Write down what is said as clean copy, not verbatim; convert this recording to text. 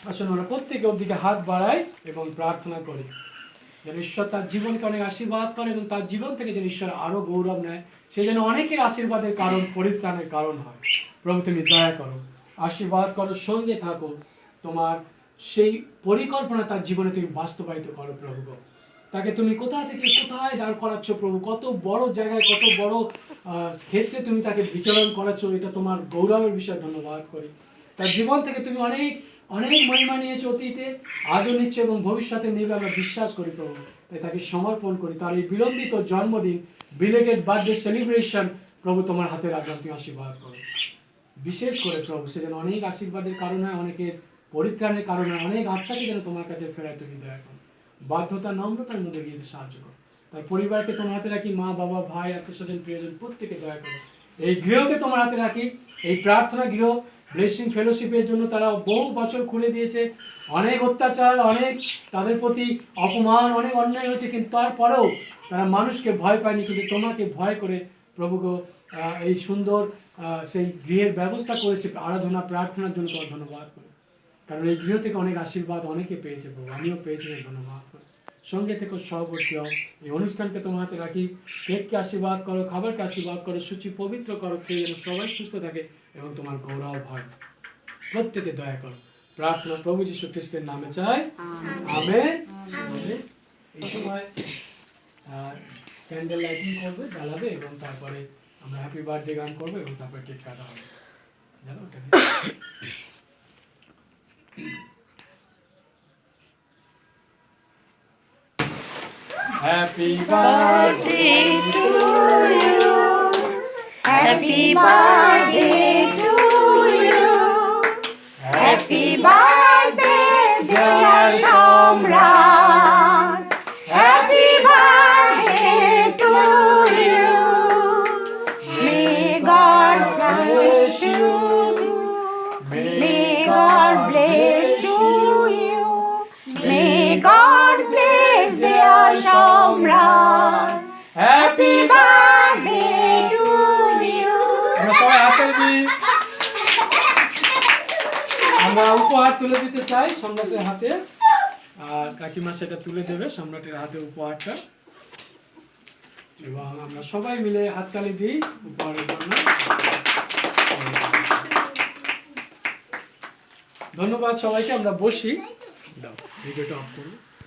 আসুন আমরা প্রত্যেকে ওর দিকে হাত বাড়াই এবং প্রার্থনা করি যেন ঈশ্বর তার জীবনকে অনেক আশীর্বাদ করে এবং তার জীবন থেকে যেন ঈশ্বর আরও গৌরব নেয়, সে যেন অনেকের আশীর্বাদের কারণ, পরিত্রাণের কারণ হয়। প্রভু তুমি দয়া করো, আশীর্বাদ করো, সঙ্গে থাকো, তোমার সেই পরিকল্পনা তার জীবনে তুমি বাস্তবায়িত করো প্রভু। তাকে তুমি কোথা থেকে কোথায় দাঁড় করাচ্ছ প্রভু, কত বড় জায়গায়, কত বড় ক্ষেত্রে তুমি তাকে বিচরণ করাচ্ছ, এটা তোমার গৌরবের বিষয়। ধন্যবাদ করি। তার জীবন থেকে তুমি অনেক অনেক মহিমা নিয়েছো অতীতে, আজও নিচ্ছ এবং ভবিষ্যতে নেবে, আমরা বিশ্বাস করি প্রভু। তাই তাকে সমর্পণ করি। তার এই বিলম্বিত জন্মদিন, বিলেটেড বার্থডে সেলিব্রেশন প্রভু তোমার হাতে রাখলাম, তুমি আশীর্বাদ করো। বিশেষ করে প্রভু সে যেন অনেক আশীর্বাদের কারণে, অনেকের পরিত্রাণের কারণে, অনেক আত্মাকে যেন তোমার কাছে ফেরায় তুমি দয়া করো। বাধ্যতা নম্রতার মধ্যে গিয়ে সাহায্য করো। তার পরিবারকে তোমার হাতে রাখি, মা বাবা ভাই আত্মীয় স্বজন প্রিয়জন প্রত্যেকে দয়া করো। এই গৃহকে তোমার হাতে রাখি, এই প্রার্থনা গৃহ ব্লেসিং ফেলোশিপের জন্য তারা বহু বছর খুলে দিয়েছে, অনেক অত্যাচার, অনেক তাদের প্রতি অপমান, অনেক অন্যায় হয়েছে, কিন্তু তারপরেও তারা মানুষকে ভয় পায়নি, কিন্তু তোমাকে ভয় করে প্রভুকে এই সুন্দর সেই গৃহের ব্যবস্থা করেছে আরাধনা প্রার্থনার জন্য। তোমার ধন্যবাদ করি, কারণ এই গৃহ থেকে অনেক আশীর্বাদ অনেকে পেয়েছে প্রভু, আমিও পেয়েছি, ধন্যবাদ করি। সঙ্গে থেকে সহবর্তী হও, এই অনুষ্ঠানকে তোমার হাতে রাখি, কেককে আশীর্বাদ করো, খাবারকে আশীর্বাদ করো, সূচি পবিত্র করো, খেয়ে যেন সবাই সুস্থ থাকে এবং তোমার গৌরব হয়। প্রত্যেকে দয়া করো, প্রার্থনা প্রভু যীশু খ্রিস্টের নামে চাই, আমেন। এই সময় ক্যান্ডেল লাইটিং করবে, জ্বালাবে এবং তারপরে আমরা হ্যাপি বার্থডে গান করবো এবং তারপরে কেক কাটা হবে। জানো ওটা Happy birthday to you. Happy birthday to you. Happy birthday dear Samrat. Happy birthday to you. May God bless you. May God bless to you. May God bless dear Samrat. Happy birthday to you. আমরা সবাই হাতে দিই, আমরা উপহার তুলে দিতে চাই সম্রাটের হাতে, আর কাকিমা সেটা তুলে দেবে সম্রাটের হাতে উপহারটা, এবং আমরা সবাই মিলে হাততালি দিই উপহারের জন্য। ধন্যবাদ সবাইকে, আমরা বসি। দাও ভিডিওটা অফ করুন।